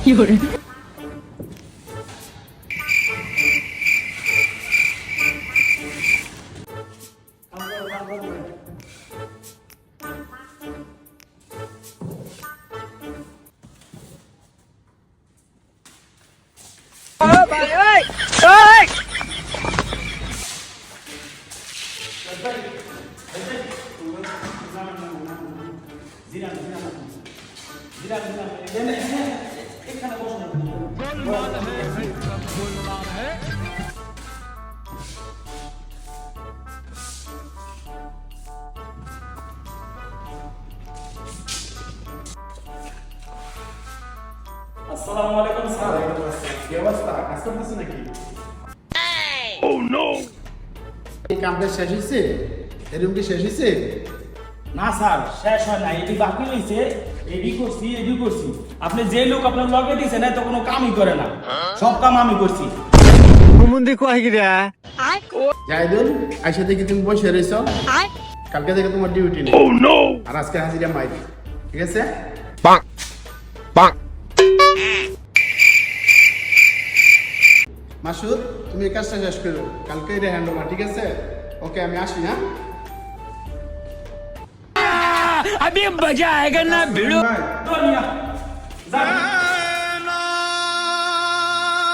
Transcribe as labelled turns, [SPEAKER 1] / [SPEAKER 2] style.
[SPEAKER 1] 有人。
[SPEAKER 2] আসসালামু আলাইকুম স্যার।
[SPEAKER 3] কি অবস্থা? কাজ করতেছ নাকি? এই কামটা শেষ হয়েছে? এরকম কি শেষ হয়েছে?
[SPEAKER 2] না স্যার, শেষ হয় না, এটি বাকি হয়েছে। এডি করছি। আপনি যে লোক আপনার লগে দিয়েছেন না, তো কোনো কামই করে না, সব কাম আমি করছি।
[SPEAKER 3] জাহিদুল, আইসা থেকে তুমি বসে রয়েছো। কালকে থেকে তোমার ডিউটি নেই। আর আজকে হাজিরা মাইর। ঠিক আছে? মাসুদ, তুমি এই কাজটা শেষ করো। কালকে এটা হ্যান্ড ওভার, ঠিক আছে? ওকে, আমি আসি, হ্যাঁ?
[SPEAKER 1] अभी मजा आएगा ना भिड़ो।
[SPEAKER 2] যা।